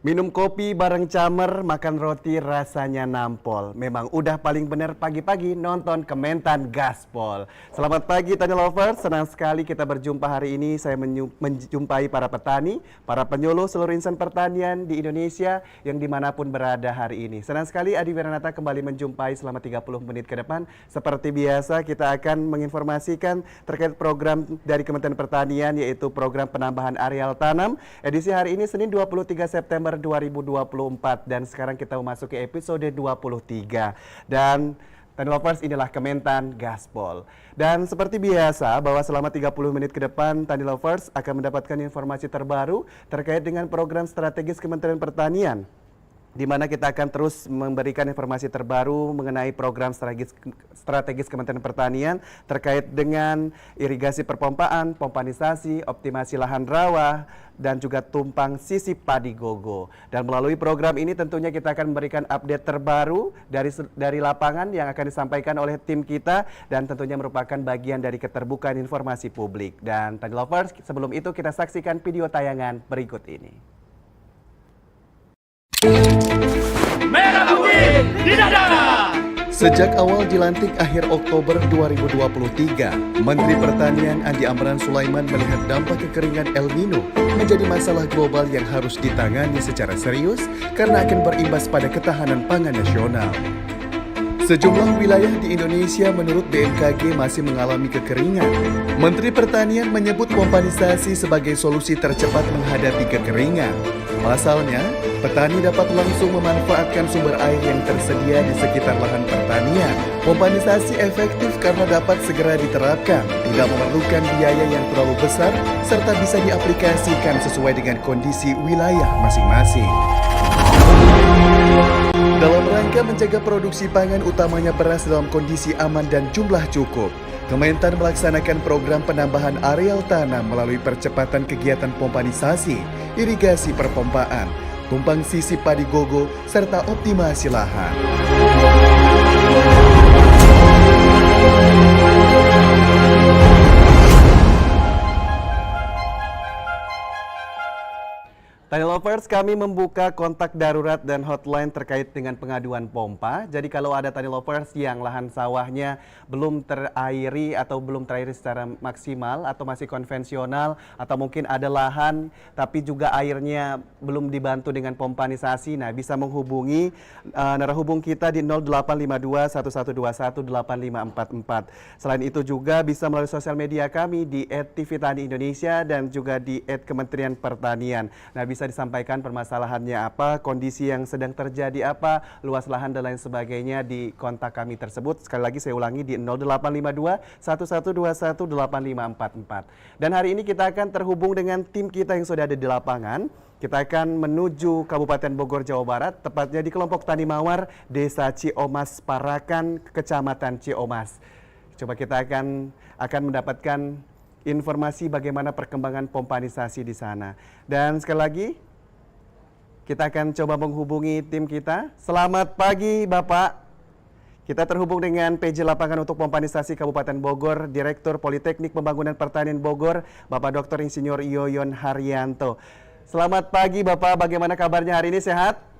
Minum kopi bareng camer, makan roti rasanya nampol. Memang udah paling bener pagi-pagi nonton Kementan Gaspol. Selamat pagi Tani Lovers, senang sekali kita berjumpa hari ini. Saya menjumpai para petani, para penyuluh seluruh insan pertanian di Indonesia yang dimanapun berada hari ini. Senang sekali Adi Wiranata kembali menjumpai selama 30 menit ke depan. Seperti biasa kita akan menginformasikan terkait program dari Kementerian Pertanian, yaitu program penambahan areal tanam. Edisi hari ini Senin 23 September 2024 dan sekarang kita memasuki episode 23 dan Tani Lovers, inilah Kementan Gaspol. Dan seperti biasa bahwa selama 30 menit ke depan Tani Lovers akan mendapatkan informasi terbaru terkait dengan program strategis Kementerian Pertanian, di mana kita akan terus memberikan informasi terbaru mengenai program strategis Kementerian Pertanian terkait dengan irigasi perpompaan, pompanisasi, optimasi lahan rawa, dan juga tumpang sisi padi gogo. Dan melalui program ini tentunya kita akan memberikan update terbaru dari lapangan yang akan disampaikan oleh tim kita dan tentunya merupakan bagian dari keterbukaan informasi publik. Dan Tani Lovers, sebelum itu kita saksikan video tayangan berikut ini. Merah putih di dada. Sejak awal dilantik akhir Oktober 2023, Menteri Pertanian Andi Amran Sulaiman melihat dampak kekeringan El Nino menjadi masalah global yang harus ditangani secara serius karena akan berimbas pada ketahanan pangan nasional. Sejumlah wilayah di Indonesia menurut BMKG masih mengalami kekeringan. Menteri Pertanian menyebut pompanisasi sebagai solusi tercepat menghadapi kekeringan. Pasalnya, petani dapat langsung memanfaatkan sumber air yang tersedia di sekitar lahan pertanian. Pompanisasi efektif karena dapat segera diterapkan, tidak memerlukan biaya yang terlalu besar, serta bisa diaplikasikan sesuai dengan kondisi wilayah masing-masing. Dalam rangka menjaga produksi pangan utamanya beras dalam kondisi aman dan jumlah cukup, Kementan melaksanakan program penambahan areal tanam melalui percepatan kegiatan pompanisasi, irigasi perpompaan, tumpang sisi padi gogo, serta optimasi lahan. Tani Lovers, kami membuka kontak darurat dan hotline terkait dengan pengaduan pompa. Jadi kalau ada Tani Lovers yang lahan sawahnya belum terairi atau belum terairi secara maksimal atau masih konvensional, atau mungkin ada lahan tapi juga airnya belum dibantu dengan pompanisasi, nah bisa menghubungi narahubung kita di 0852 1121 8544. Selain itu juga bisa melalui sosial media kami di @tvtani_indonesia dan juga di @Kementerian Pertanian. Nah, bisa disampaikan permasalahannya apa, kondisi yang sedang terjadi apa, luas lahan dan lain sebagainya di kontak kami tersebut. Sekali lagi saya ulangi di 0852 1121 8544. Dan hari ini kita akan terhubung dengan tim kita yang sudah ada di lapangan. Kita akan menuju Kabupaten Bogor, Jawa Barat, tepatnya di kelompok Tani Mawar, Desa Ciomas Parakan, Kecamatan Ciomas. Coba kita akan mendapatkan informasi bagaimana perkembangan pompanisasi di sana. Dan sekali lagi, kita akan coba menghubungi tim kita. Selamat pagi Bapak. Kita terhubung dengan PJ Lapangan untuk Pompanisasi Kabupaten Bogor, Direktur Politeknik Pembangunan Pertanian Bogor, Bapak Dr. Insinyur Yoyon Haryanto. Selamat pagi Bapak, bagaimana kabarnya hari ini, sehat?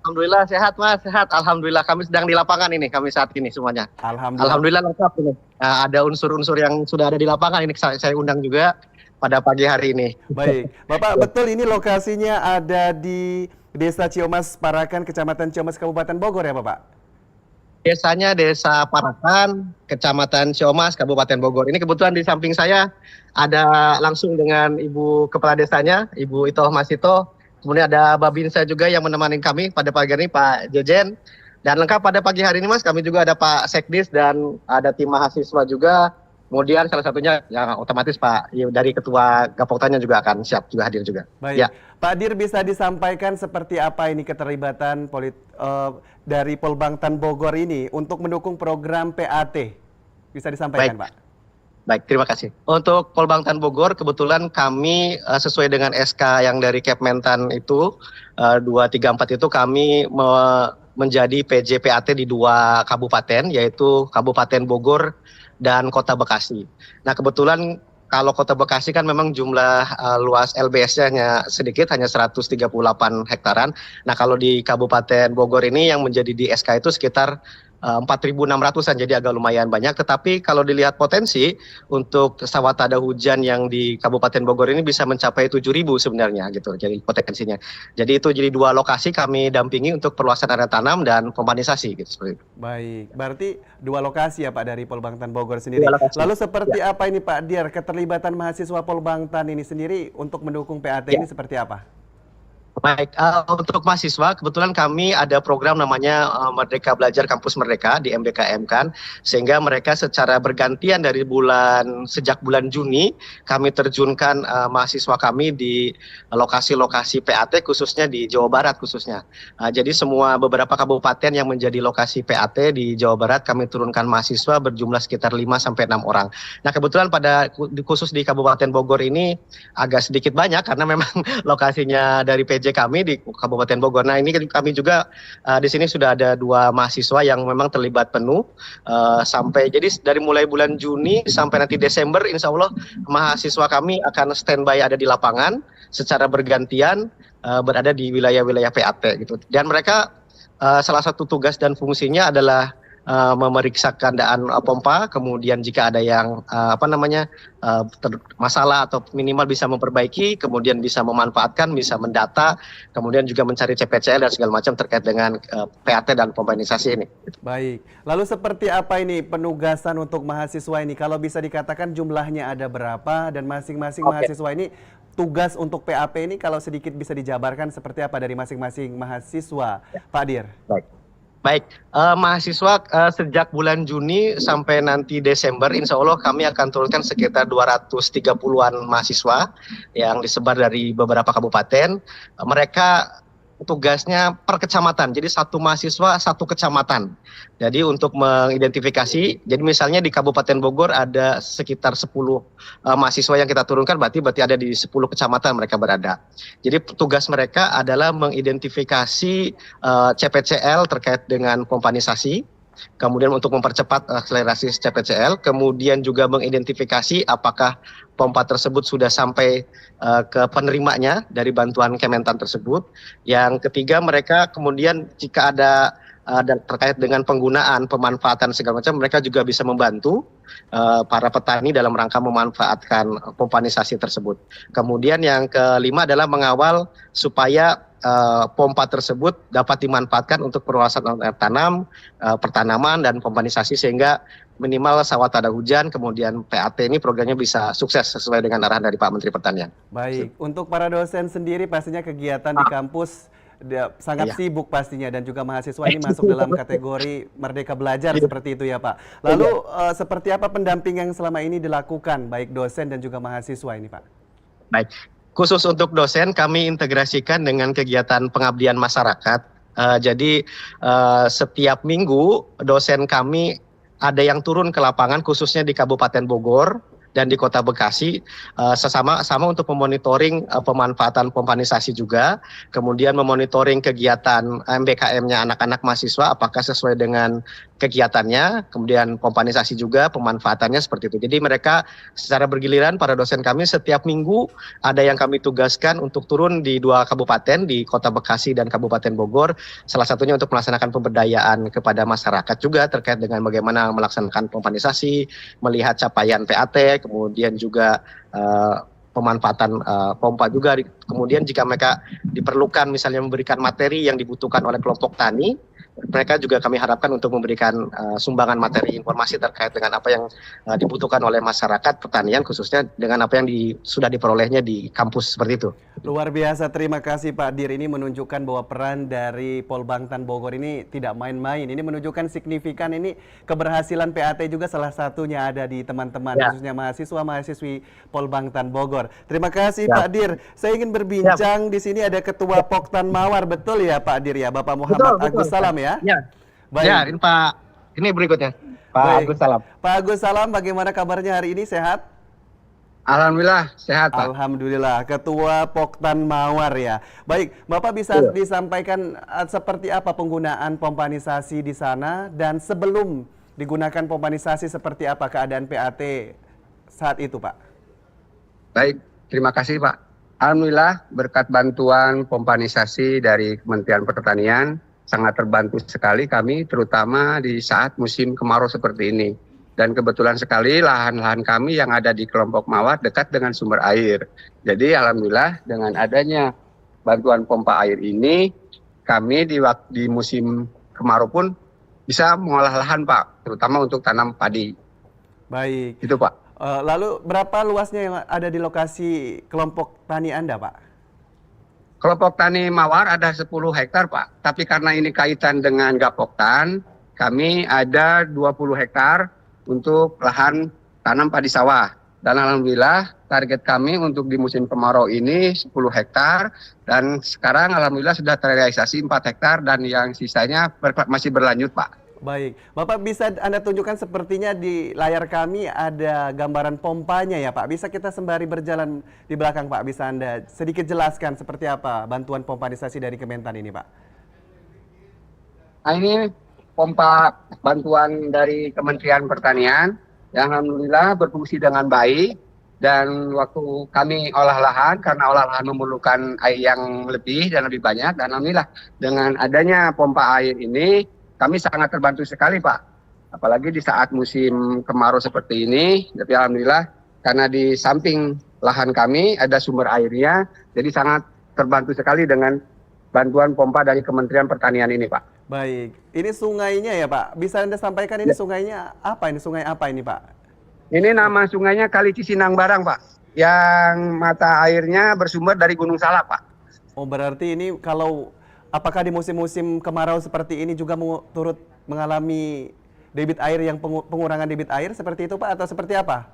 Alhamdulillah sehat Mas, sehat. Alhamdulillah kami sedang di lapangan ini, kami saat ini semuanya. Alhamdulillah lengkap ini. Ada unsur-unsur yang sudah ada di lapangan ini saya undang juga pada pagi hari ini. Baik, Bapak betul ini lokasinya ada di Desa Ciomas Parakan, Kecamatan Ciomas, Kabupaten Bogor ya Bapak? Desanya Desa Parakan, Kecamatan Ciomas, Kabupaten Bogor. Ini kebetulan di samping saya ada langsung dengan Ibu Kepala Desanya, Ibu Itoh Masito. Kemudian ada Babinsa juga yang menemani kami pada pagi hari ini, Pak Jejen. Dan lengkap pada pagi hari ini Mas, kami juga ada Pak Sekdis dan ada tim mahasiswa juga. Kemudian salah satunya ya otomatis Pak dari Ketua Gapoktannya juga akan siap juga hadir juga. Baik, ya. Pak Dir bisa disampaikan seperti apa ini keterlibatan dari Polbangtan Bogor ini untuk mendukung program PAT? Bisa disampaikan Pak? Baik, terima kasih. Untuk Polbangtan Bogor, kebetulan kami sesuai dengan SK yang dari Kementan itu, 234 itu kami menjadi PJ PAT di 2 kabupaten, yaitu Kabupaten Bogor dan Kota Bekasi. Nah, kebetulan kalau Kota Bekasi kan memang jumlah luas LBS-nya hanya sedikit, hanya 138 hektaran. Nah, kalau di Kabupaten Bogor ini yang menjadi di SK itu sekitar 4.600-an, jadi agak lumayan banyak. Tetapi kalau dilihat potensi untuk sawah-tada hujan yang di Kabupaten Bogor ini bisa mencapai 7.000 sebenarnya gitu. Jadi potensinya. Jadi itu jadi 2 lokasi kami dampingi untuk perluasan area tanam dan pompanisasi gitu seperti itu. Baik, berarti 2 lokasi ya Pak dari Polbangtan Bogor sendiri. 2 lokasi. Lalu seperti apa ini Pak Dir, keterlibatan mahasiswa Polbangtan ini sendiri untuk mendukung PAT ini seperti apa? Baik, untuk mahasiswa kebetulan kami ada program namanya Merdeka Belajar Kampus Merdeka di MBKM kan, sehingga mereka secara bergantian dari sejak bulan Juni kami terjunkan mahasiswa kami di lokasi-lokasi PAT khususnya di Jawa Barat khususnya. Jadi beberapa kabupaten yang menjadi lokasi PAT di Jawa Barat kami turunkan mahasiswa berjumlah sekitar 5 sampai 6 orang. Nah, kebetulan khusus di Kabupaten Bogor ini agak sedikit banyak karena memang lokasinya dari PJ kami di Kabupaten Bogor. Nah, ini kami juga di sini sudah ada 2 mahasiswa yang memang terlibat penuh jadi dari mulai bulan Juni sampai nanti Desember, insya Allah mahasiswa kami akan standby ada di lapangan secara bergantian berada di wilayah-wilayah PAT gitu. Dan mereka salah satu tugas dan fungsinya adalah memeriksa keadaan pompa, kemudian jika ada yang masalah atau minimal bisa memperbaiki, kemudian bisa memanfaatkan, bisa mendata, kemudian juga mencari CPCL dan segala macam terkait dengan PAT dan pompanisasi ini. Baik, lalu seperti apa ini penugasan untuk mahasiswa ini? Kalau bisa dikatakan jumlahnya ada berapa dan masing-masing mahasiswa ini tugas untuk PAP ini kalau sedikit bisa dijabarkan seperti apa dari masing-masing mahasiswa, Pak Dir? Baik, mahasiswa sejak bulan Juni sampai nanti Desember, insya Allah kami akan turunkan sekitar 230-an mahasiswa yang disebar dari beberapa kabupaten. Mereka tugasnya per kecamatan, jadi satu mahasiswa satu kecamatan. Jadi untuk mengidentifikasi, jadi misalnya di Kabupaten Bogor ada sekitar 10 mahasiswa yang kita turunkan, berarti ada di 10 kecamatan mereka berada. Jadi tugas mereka adalah mengidentifikasi CPCL terkait dengan pompanisasi, kemudian untuk mempercepat akselerasi CPCL, kemudian juga mengidentifikasi apakah pompa tersebut sudah sampai ke penerimanya dari bantuan Kementan tersebut. Yang ketiga, mereka kemudian jika ada terkait dengan penggunaan, pemanfaatan segala macam, mereka juga bisa membantu para petani dalam rangka memanfaatkan pompanisasi tersebut. Kemudian yang kelima adalah mengawal supaya pompa tersebut dapat dimanfaatkan untuk perluasan air tanam, pertanaman, dan pompanisasi sehingga minimal sawah tada hujan, kemudian PAT ini programnya bisa sukses sesuai dengan arahan dari Pak Menteri Pertanian. Baik, untuk para dosen sendiri pastinya kegiatan di kampus sangat sibuk pastinya dan juga mahasiswa ini masuk dalam kategori Merdeka Belajar seperti itu ya Pak. Lalu seperti apa pendampingan yang selama ini dilakukan baik dosen dan juga mahasiswa ini Pak? Baik, khusus untuk dosen kami integrasikan dengan kegiatan pengabdian masyarakat. Jadi setiap minggu dosen kami ada yang turun ke lapangan khususnya di Kabupaten Bogor dan di Kota Bekasi sama untuk memonitoring pemanfaatan pompanisasi juga, kemudian memonitoring kegiatan MBKM-nya anak-anak mahasiswa apakah sesuai dengan kegiatannya, kemudian pompanisasi juga pemanfaatannya seperti itu. Jadi mereka secara bergiliran para dosen kami setiap minggu ada yang kami tugaskan untuk turun di 2 kabupaten di Kota Bekasi dan Kabupaten Bogor, salah satunya untuk melaksanakan pemberdayaan kepada masyarakat juga terkait dengan bagaimana melaksanakan pompanisasi, melihat capaian PAT, kemudian juga pemanfaatan pompa juga. Kemudian jika mereka diperlukan misalnya memberikan materi yang dibutuhkan oleh kelompok tani, mereka juga kami harapkan untuk memberikan sumbangan materi informasi terkait dengan apa yang dibutuhkan oleh masyarakat pertanian khususnya dengan apa yang sudah diperolehnya di kampus seperti itu. Luar biasa, terima kasih Pak Dir. Ini menunjukkan bahwa peran dari Polbangtan Bogor ini tidak main-main. Ini menunjukkan signifikan, ini keberhasilan PAT juga salah satunya ada di teman-teman khususnya mahasiswa-mahasiswi Polbangtan Bogor. Terima kasih Pak Dir. Saya ingin berbincang di sini ada Ketua Poktan Mawar, betul ya Pak Dir ya, Bapak Muhammad Agus Salam ya? Ya. Baik. Ya, ini Pak. Ini berikutnya. Pak Agus Salam. Pak Agus Salam, bagaimana kabarnya hari ini? Sehat? Alhamdulillah sehat Pak. Alhamdulillah, Ketua Poktan Mawar ya. Baik, Bapak bisa Iya. disampaikan seperti apa penggunaan pompanisasi di sana dan sebelum digunakan pompanisasi seperti apa keadaan PAT saat itu, Pak? Baik, terima kasih Pak. Alhamdulillah berkat bantuan pompanisasi dari Kementerian Pertanian sangat terbantu sekali kami terutama di saat musim kemarau seperti ini. Dan kebetulan sekali lahan-lahan kami yang ada di kelompok Mawar dekat dengan sumber air. Jadi alhamdulillah dengan adanya bantuan pompa air ini kami di musim kemarau pun bisa mengolah lahan Pak, terutama untuk tanam padi. Baik. Itu Pak. Lalu berapa luasnya yang ada di lokasi kelompok tani Anda, Pak? Kelompok tani Mawar ada 10 hektar Pak, tapi karena ini kaitan dengan Gapoktan, kami ada 20 hektar untuk lahan tanam padi sawah. Dan alhamdulillah target kami untuk di musim kemarau ini 10 hektar dan sekarang alhamdulillah sudah terrealisasi 4 hektar dan yang sisanya masih berlanjut Pak. Baik, Bapak bisa Anda tunjukkan sepertinya di layar kami ada gambaran pompanya ya Pak. Bisa kita sembari berjalan di belakang Pak, bisa Anda sedikit jelaskan seperti apa bantuan pompanisasi dari Kementan ini Pak? Nah, ini pompa bantuan dari Kementerian Pertanian yang alhamdulillah berfungsi dengan baik dan waktu kami olah lahan karena olah lahan memerlukan air yang lebih dan lebih banyak dan alhamdulillah dengan adanya pompa air ini kami sangat terbantu sekali Pak. Apalagi di saat musim kemarau seperti ini, tapi alhamdulillah karena di samping lahan kami ada sumber airnya, jadi sangat terbantu sekali dengan bantuan pompa dari Kementerian Pertanian ini Pak. Baik, ini sungainya ya Pak. Bisa Anda sampaikan ini sungainya apa ini? Sungai apa ini Pak? Ini nama sungainya Kali Cisinang Barang Pak, yang mata airnya bersumber dari Gunung Salak Pak. Oh berarti ini kalau apakah di musim-musim kemarau seperti ini juga turut mengalami debit air yang pengurangan debit air seperti itu Pak atau seperti apa?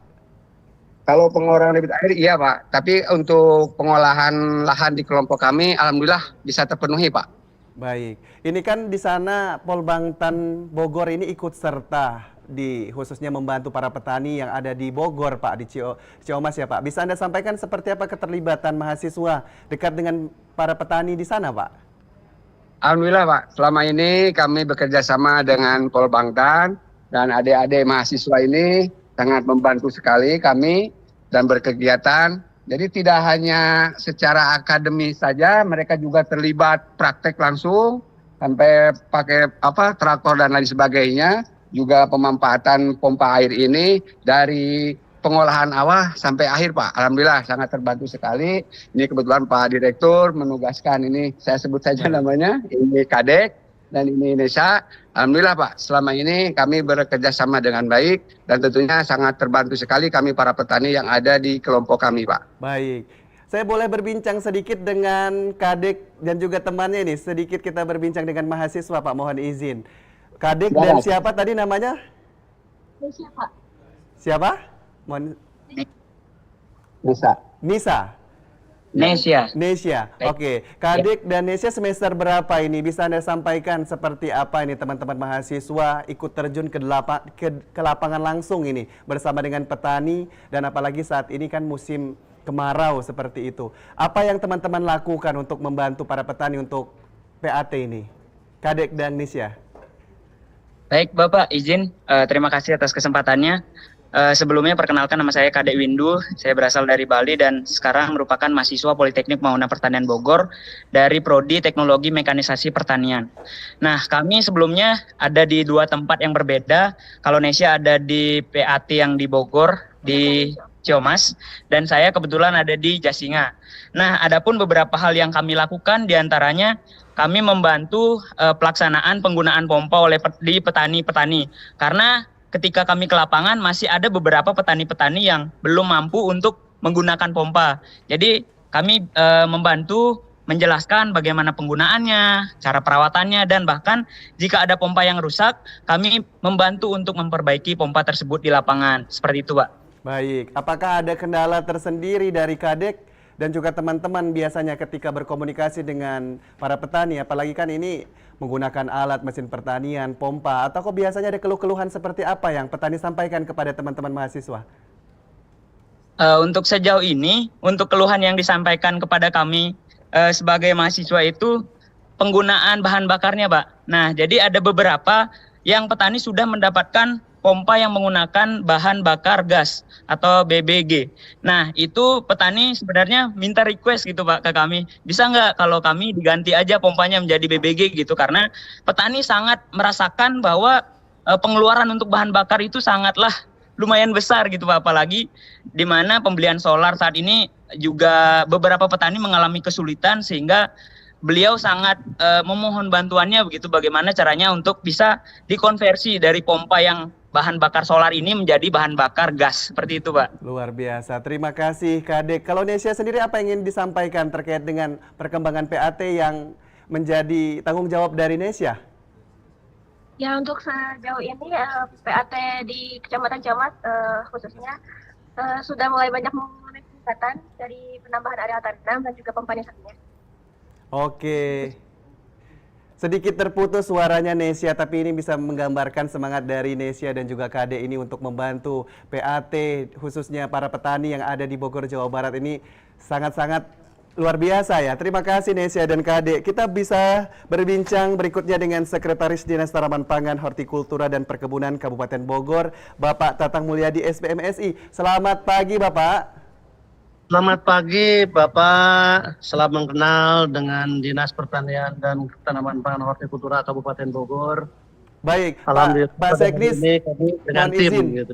Kalau pengurangan debit air iya Pak, tapi untuk pengolahan lahan di kelompok kami alhamdulillah bisa terpenuhi Pak. Baik, ini kan di sana Polbangtan Bogor ini ikut serta di khususnya membantu para petani yang ada di Bogor Pak, di Ciamas ya Pak. Bisa Anda sampaikan seperti apa keterlibatan mahasiswa dekat dengan para petani di sana Pak? Alhamdulillah Pak, selama ini kami bekerja sama dengan Polbangtan dan adik-adik mahasiswa ini sangat membantu sekali kami dan berkegiatan. Jadi tidak hanya secara akademis saja, mereka juga terlibat praktek langsung sampai pakai traktor dan lain sebagainya. Juga pemanfaatan pompa air ini dari pengolahan awal sampai akhir Pak. Alhamdulillah sangat terbantu sekali. Ini kebetulan Pak Direktur menugaskan ini, saya sebut saja namanya, ini Kadek dan ini Nesa. Alhamdulillah Pak, selama ini kami bekerja sama dengan baik dan tentunya sangat terbantu sekali kami para petani yang ada di kelompok kami Pak. Baik, saya boleh berbincang sedikit dengan Kadek dan juga temannya ini. Sedikit kita berbincang dengan mahasiswa Pak, mohon izin. Kadek dan siapa tadi namanya? Siapa? Siapa? Mohon... Nesa. Nisa. Nesia. Nesia, oke. Kadek dan Nesia semester berapa ini? Bisa Anda sampaikan seperti apa ini teman-teman mahasiswa ikut terjun ke lapangan langsung ini bersama dengan petani dan apalagi saat ini kan musim kemarau seperti itu. Apa yang teman-teman lakukan untuk membantu para petani untuk PAT ini? Kadek dan Nesia. Baik Bapak, izin terima kasih atas kesempatannya. Sebelumnya perkenalkan nama saya Kadek Windu, saya berasal dari Bali dan sekarang merupakan mahasiswa Politeknik Mauna Pertanian Bogor dari Prodi Teknologi Mekanisasi Pertanian. Nah kami sebelumnya ada di dua tempat yang berbeda, kalau Nesia ada di PAT yang di Bogor, di Ciamas, dan saya kebetulan ada di Jasinga. Nah adapun beberapa hal yang kami lakukan diantaranya kami membantu pelaksanaan penggunaan pompa oleh petani-petani karena ketika kami ke lapangan masih ada beberapa petani-petani yang belum mampu untuk menggunakan pompa. Jadi kami membantu menjelaskan bagaimana penggunaannya, cara perawatannya, dan bahkan jika ada pompa yang rusak, kami membantu untuk memperbaiki pompa tersebut di lapangan. Seperti itu, Pak. Baik, apakah ada kendala tersendiri dari Kadek dan juga teman-teman biasanya ketika berkomunikasi dengan para petani, apalagi kan ini menggunakan alat mesin pertanian, pompa, atau kok biasanya ada keluh-keluhan seperti apa yang petani sampaikan kepada teman-teman mahasiswa? Untuk sejauh ini, untuk keluhan yang disampaikan kepada kami sebagai mahasiswa itu penggunaan bahan bakarnya, Pak. Nah, jadi ada beberapa yang petani sudah mendapatkan pompa yang menggunakan bahan bakar gas atau BBG. Nah, itu petani sebenarnya minta request gitu, Pak, ke kami. Bisa nggak kalau kami diganti aja pompanya menjadi BBG gitu, karena petani sangat merasakan bahwa pengeluaran untuk bahan bakar itu sangatlah lumayan besar gitu Pak, apalagi di mana pembelian solar saat ini juga beberapa petani mengalami kesulitan sehingga beliau sangat memohon bantuannya begitu, bagaimana caranya untuk bisa dikonversi dari pompa yang bahan bakar solar ini menjadi bahan bakar gas, seperti itu Pak. Luar biasa, terima kasih Kadek. Kalau Nesya sendiri apa yang ingin disampaikan terkait dengan perkembangan PAT yang menjadi tanggung jawab dari Nesya? Ya, untuk sejauh ini PAT di Kecamatan Camat khususnya sudah mulai banyak mengalami peningkatan dari penambahan area tanam dan juga pemanisannya. Oke. Sedikit terputus suaranya Nesya, tapi ini bisa menggambarkan semangat dari Nesya dan juga Kade ini untuk membantu PAT, khususnya para petani yang ada di Bogor, Jawa Barat ini sangat-sangat luar biasa ya. Terima kasih Nesya dan Kade. Kita bisa berbincang berikutnya dengan Sekretaris Dinas Tanaman Pangan, Hortikultura dan Perkebunan Kabupaten Bogor, Bapak Tatang Mulyadi SBMSI. Selamat pagi Bapak. Selamat pagi Bapak, salam mengenal dengan Dinas Pertanian dan Tanaman Pangan Hortikultura Kabupaten Bogor. Baik, Alhamdulillah, Pak Seknis, dengan mohon tim izin. gitu.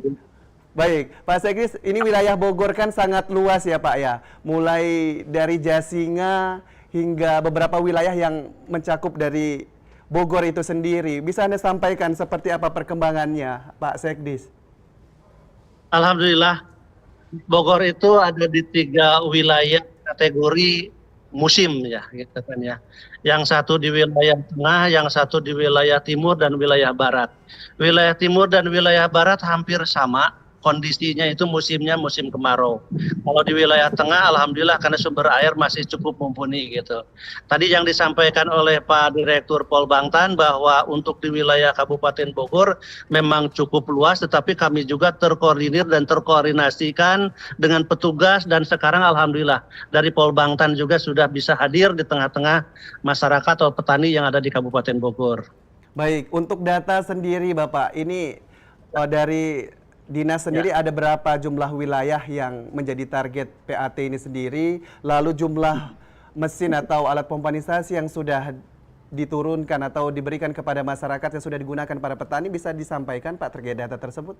Baik, Pak Seknis, ini wilayah Bogor kan sangat luas ya Pak ya. Mulai dari Jasinga hingga beberapa wilayah yang mencakup dari Bogor itu sendiri. Bisa Anda sampaikan seperti apa perkembangannya Pak Sekdis? Alhamdulillah, Bogor itu ada di 3 wilayah kategori musim ya, gitu kan ya. Yang satu di wilayah tengah, yang satu di wilayah timur dan wilayah barat. Wilayah timur dan wilayah barat hampir sama. Kondisinya itu musimnya musim kemarau. Kalau di wilayah tengah, alhamdulillah karena sumber air masih cukup mumpuni gitu. Tadi yang disampaikan oleh Pak Direktur Polbangtan bahwa untuk di wilayah Kabupaten Bogor memang cukup luas, tetapi kami juga terkoordinir dan terkoordinasikan dengan petugas dan sekarang alhamdulillah dari Polbangtan juga sudah bisa hadir di tengah-tengah masyarakat atau petani yang ada di Kabupaten Bogor. Baik, untuk data sendiri Bapak, ini dari Dinas sendiri ada berapa jumlah wilayah yang menjadi target PAT ini sendiri, lalu jumlah mesin atau alat pompanisasi yang sudah diturunkan atau diberikan kepada masyarakat yang sudah digunakan para petani, bisa disampaikan Pak terkait data tersebut?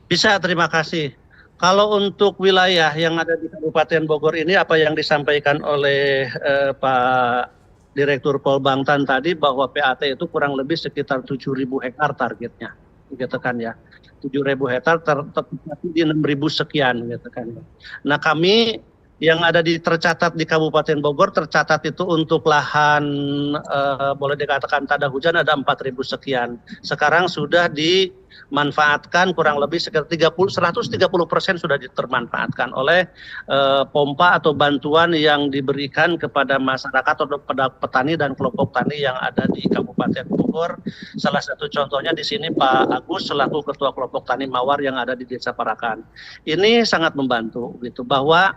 Bisa, terima kasih. Kalau untuk wilayah yang ada di Kabupaten Bogor ini apa yang disampaikan oleh Pak Direktur Polbangtan tadi bahwa PAT itu kurang lebih sekitar 7.000 hektar targetnya, gitu kan ya. 7.000 hektar tercatat di 6.000 sekian gitu kan. Nah kami yang ada tercatat di Kabupaten Bogor tercatat itu untuk lahan boleh dikatakan tada hujan ada 4.000 sekian. Sekarang sudah dimanfaatkan kurang lebih sekitar 130% sudah termanfaatkan oleh pompa atau bantuan yang diberikan kepada masyarakat atau pada petani dan kelompok tani yang ada di Kabupaten Bogor. Salah satu contohnya di sini Pak Agus selaku Ketua Kelompok Tani Mawar yang ada di Desa Parakan. Ini sangat membantu gitu bahwa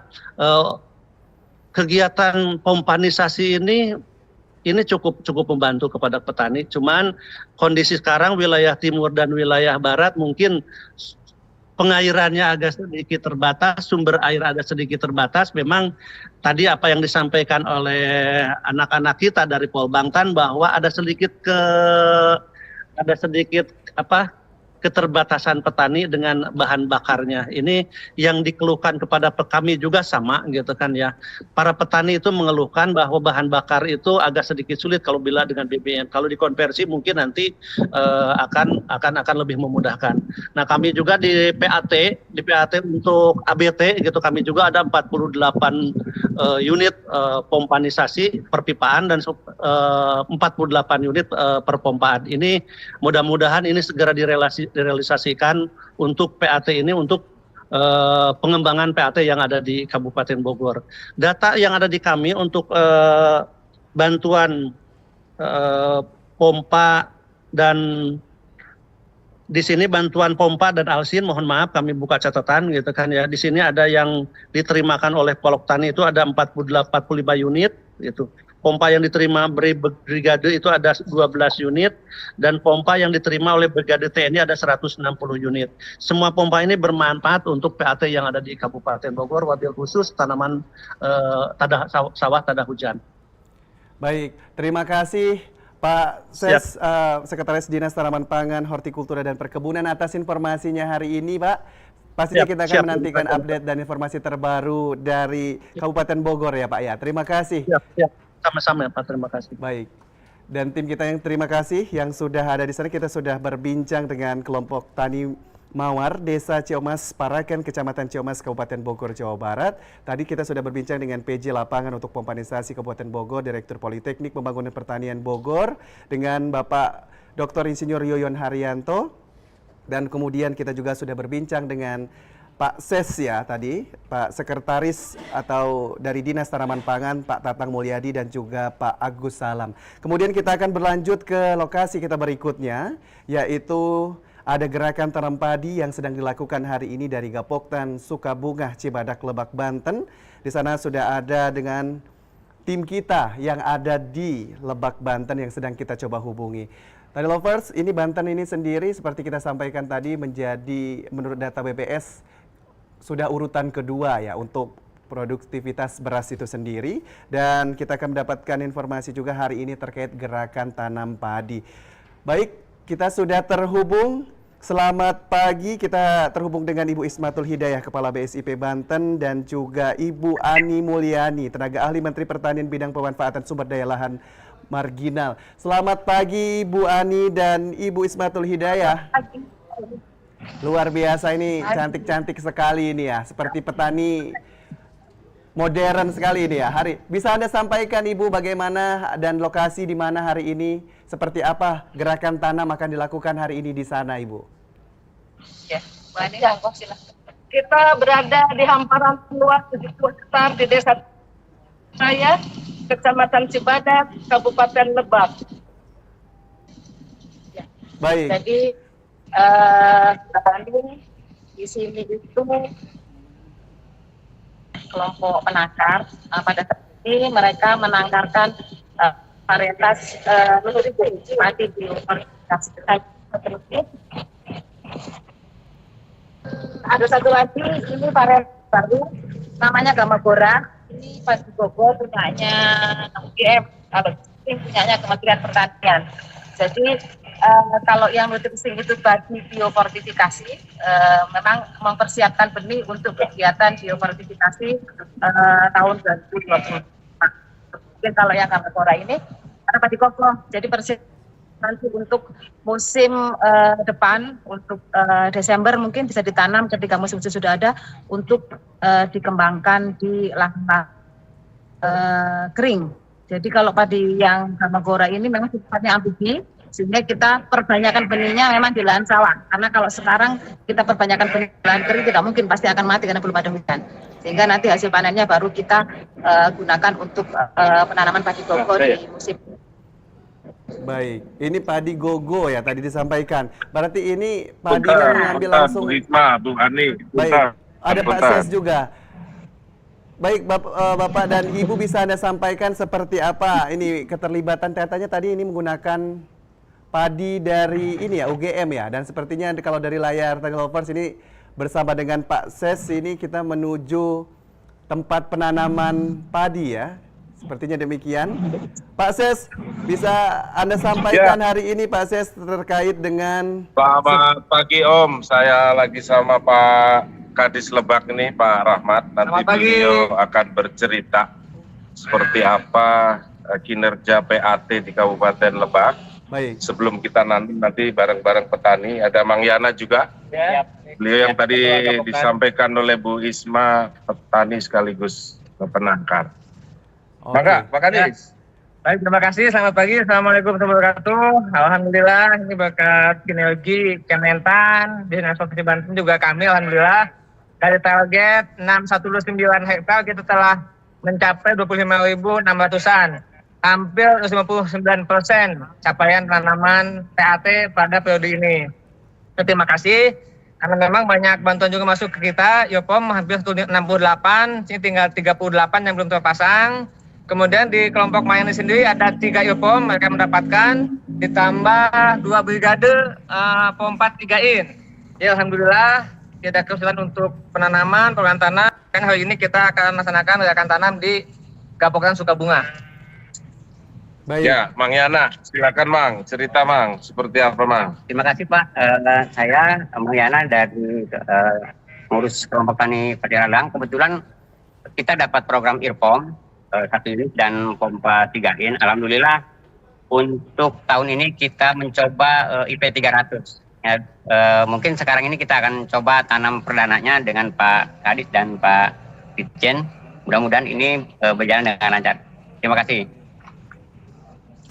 kegiatan pompanisasi ini cukup membantu kepada petani. Cuman kondisi sekarang wilayah timur dan wilayah barat mungkin pengairannya agak sedikit terbatas, sumber air agak sedikit terbatas. Memang tadi apa yang disampaikan oleh anak-anak kita dari Polbangtan bahwa ada sedikit keterbatasan petani dengan bahan bakarnya. Ini yang dikeluhkan kepada kami juga sama gitu kan ya. Para petani itu mengeluhkan bahwa bahan bakar itu agak sedikit sulit kalau bila dengan BBM. Kalau dikonversi mungkin nanti akan lebih memudahkan. Nah, kami juga di PAT untuk ABT gitu kami juga ada 48 unit pompanisasi perpipaan dan 48 unit perpompaan. Ini mudah-mudahan ini segera direalisasikan untuk PAT ini untuk pengembangan PAT yang ada di Kabupaten Bogor. Data yang ada di kami untuk bantuan pompa dan di sini bantuan pompa dan alsin, mohon maaf kami buka catatan gitu kan ya. Di sini ada yang diterimakan oleh Polok Tani itu ada 45 unit gitu. Pompa yang diterima brigade itu ada 12 unit dan pompa yang diterima oleh brigade TNI ada 160 unit. Semua pompa ini bermanfaat untuk PAT yang ada di Kabupaten Bogor, wabil khusus tanaman sawah tada hujan. Baik, terima kasih Pak Ses, Sekretaris Dinas Tanaman Pangan, Hortikultura dan Perkebunan atas informasinya hari ini, Pak. Pastinya kita akan menantikan update dan informasi terbaru dari Kabupaten Bogor ya, Pak ya. Terima kasih. Siap. Sama-sama Pak, terima kasih. Baik. Dan tim kita yang terima kasih yang sudah ada di sana. Kita sudah berbincang dengan kelompok tani Mawar, Desa Ciomas Parakan, Kecamatan Ciomas, Kabupaten Bogor, Jawa Barat. Tadi kita sudah berbincang dengan PJ Lapangan untuk Pompanisasi Kabupaten Bogor, Direktur Politeknik Pembangunan Pertanian Bogor, dengan Bapak Dr. Insinyur Yoyon Haryanto. Dan kemudian kita juga sudah berbincang dengan Pak Ses ya tadi, Pak Sekretaris atau dari Dinas Tanaman Pangan, Pak Tatang Mulyadi dan juga Pak Agus Salam. Kemudian kita akan berlanjut ke lokasi kita berikutnya, yaitu ada gerakan tanam padi yang sedang dilakukan hari ini dari Gapoktan Sukabungah, Cibadak, Lebak, Banten. Di sana sudah ada dengan tim kita yang ada di Lebak, Banten yang sedang kita coba hubungi. Tadi lovers, ini Banten ini sendiri seperti kita sampaikan tadi menjadi menurut data BPS sudah urutan kedua ya untuk produktivitas beras itu sendiri, dan kita akan mendapatkan informasi juga hari ini terkait gerakan tanam padi. Baik, kita sudah terhubung. Selamat pagi, kita terhubung dengan Ibu Ismatul Hidayah, Kepala BSIP Banten, dan juga Ibu Ani Mulyani, tenaga ahli Menteri Pertanian bidang pemanfaatan sumber daya lahan marginal. Selamat pagi Ibu Ani dan Ibu Ismatul Hidayah. Luar biasa ini, cantik-cantik sekali ini ya, seperti petani modern sekali ini ya. Bisa Anda sampaikan Ibu bagaimana dan lokasi di mana hari ini, seperti apa gerakan tanam akan dilakukan hari ini di sana Ibu? Ya, Bu Ani, silahkan. Kita berada di hamparan luas 70 hektar di Desa saya, Kecamatan Cibadak, Kabupaten Lebak. Ya. Baik. Jadi di sini itu kelompok penangkar, pada saat ini mereka menangkarkan varietas padi di universitas. Ada satu lagi, ini varietas baru namanya Gamagora. Ini padi Bogor punyanya UGM, kalau ini punyanya Kementerian Pertanian. Jadi kalau yang multifising itu bagi biofortifikasi, memang mempersiapkan benih untuk kegiatan biofortifikasi tahun 2020. Mungkin kalau yang Gamagora ini ada padi kokoh, jadi persiapan nanti untuk musim depan, untuk Desember mungkin bisa ditanam ketika musim itu sudah ada untuk dikembangkan di lahan kering. Jadi kalau padi yang Gamagora ini memang sifatnya amfibi, sehingga kita perbanyakan benihnya memang di lahan sawah. Karena kalau sekarang kita perbanyakan benih di lahan kering, tidak mungkin, pasti akan mati karena belum ada hujan. Sehingga nanti hasil panennya baru kita gunakan untuk penanaman padi gogo di musim. Baik, ini padi gogo ya tadi disampaikan. Berarti ini padinya mengambil langsung. Bu Hikmah, Bu Ani. Baik, ada Pak Ses juga. Baik, Bapak dan Ibu, bisa Anda sampaikan seperti apa ini keterlibatan katanya tadi ini menggunakan padi dari ini ya UGM ya, dan sepertinya kalau dari layar Tani Lovers ini bersama dengan Pak Ses ini kita menuju tempat penanaman padi ya. Sepertinya demikian. Pak Ses, bisa Anda sampaikan hari ini Pak Ses terkait dengan... Selamat pagi Om, saya lagi sama Pak Kadis Lebak ini, Pak Rahmat. Nanti beliau akan bercerita seperti apa kinerja PAT di Kabupaten Lebak. Baik. Sebelum kita nanti bareng-bareng petani, ada Mang Yana juga. Ya. Beliau yang tadi disampaikan oleh Bu Isma, petani sekaligus penangkar. Maka, Pak Kadis. Baik, terima kasih. Selamat pagi. Assalamualaikum warahmatullahi wabarakatuh. Alhamdulillah, ini berkat sinergi Kementan, Dinas Provinsi Banten juga kami, alhamdulillah, dari target 619 hektar kita telah mencapai 25.600-an. Hampir 59% capaian tanaman PAT pada periode ini. Terima kasih karena memang banyak bantuan juga masuk ke kita. Yopom hampir 68, ini tinggal 38 yang belum terpasang. Kemudian di kelompok Mayani sendiri ada 3 Yopom mereka mendapatkan, ditambah 2 brigade pompa 3 in. Ya alhamdulillah tidak kesulitan untuk penanaman, program tanam. Kan hari ini kita akan melaksanakan gerakan tanam di Kabupaten Sukabunga. Baik. Ya, Mang Yana, silakan Mang, cerita Mang, seperti apa Mang? Terima kasih Pak. Saya Mang Yana dari ngurus kelompok tani Padialang. Kebetulan kita dapat program IRPOM 1 unit dan pompa 3 in. Alhamdulillah untuk tahun ini kita mencoba IP 300. Ya, mungkin sekarang ini kita akan coba tanam perdananya dengan Pak Kadis dan Pak Ditjen. Mudah-mudahan ini berjalan dengan lancar. Terima kasih.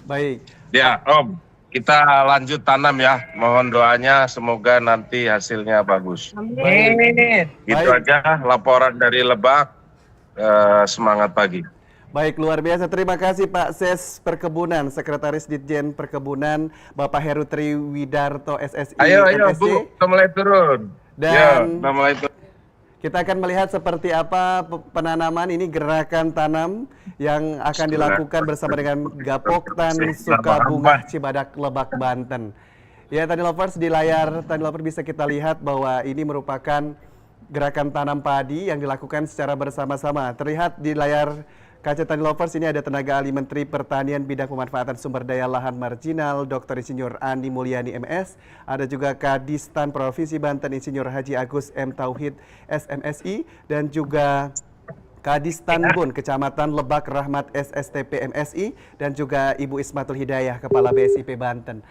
Baik. Ya, Om, kita lanjut tanam ya. Mohon doanya semoga nanti hasilnya bagus. Amin. Gitu aja laporan dari Lebak. Semangat pagi. Baik, luar biasa. Terima kasih Pak Ses Perkebunan, Sekretaris Ditjen Perkebunan, Bapak Heru Triwidarto SSI. Ayo, MSC. Bu, kita mulai turun. Dan kita mulai turun. kita akan melihat seperti apa penanaman ini, gerakan tanam yang akan dilakukan bersama dengan Gapoktan Sukabunga Cibadak Lebak Banten. Ya, Tani Lovers, di layar Tani Lovers bisa kita lihat bahwa ini merupakan gerakan tanam padi yang dilakukan secara bersama-sama. Terlihat di layar kaca Tani Lovers, ini ada tenaga ahli Menteri Pertanian Bidang Pemanfaatan Sumber Daya Lahan Marginal Dr. Insinyur Andi Mulyani MS. Ada juga Kadistan Provinsi Banten Insinyur Haji Agus M. Tauhid SMSI, dan juga Kadistan Bun Kecamatan Lebak Rahmat SSTP MSI, dan juga Ibu Ismatul Hidayah Kepala BSIP Banten.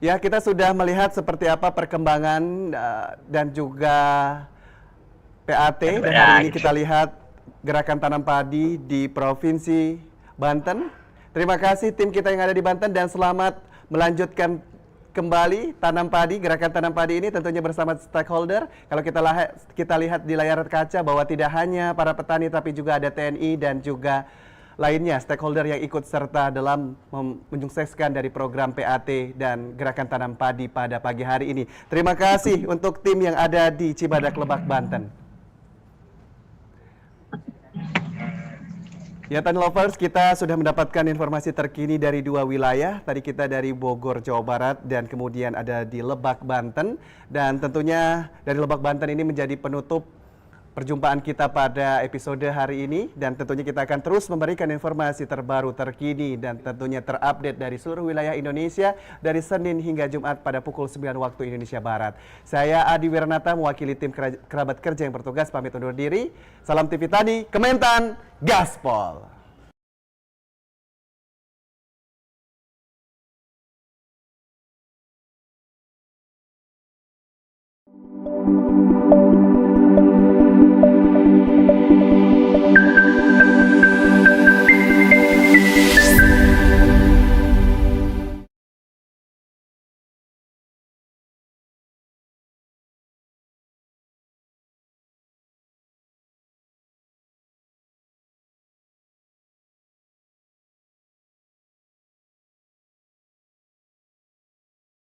Ya, kita sudah melihat seperti apa perkembangan dan juga PAT, dan hari ini kita lihat gerakan tanam padi di Provinsi Banten. Terima kasih tim kita yang ada di Banten dan selamat melanjutkan kembali tanam padi, gerakan tanam padi ini tentunya bersama stakeholder. Kalau kita lihat di layar kaca bahwa tidak hanya para petani tapi juga ada TNI dan juga lainnya stakeholder yang ikut serta dalam menyukseskan dari program PAT dan gerakan tanam padi pada pagi hari ini. Terima kasih untuk tim yang ada di Cibadak Lebak Banten. Ya, Tani Lovers, kita sudah mendapatkan informasi terkini dari 2 wilayah. Tadi kita dari Bogor, Jawa Barat, dan kemudian ada di Lebak, Banten. Dan tentunya dari Lebak, Banten ini menjadi penutup perjumpaan kita pada episode hari ini, dan tentunya kita akan terus memberikan informasi terbaru, terkini, dan tentunya terupdate dari seluruh wilayah Indonesia dari Senin hingga Jumat pada pukul 9 waktu Indonesia Barat. Saya Adi Wiranata mewakili tim kerabat kerja yang bertugas pamit undur diri. Salam TV Tani, Kementan, Gaspol.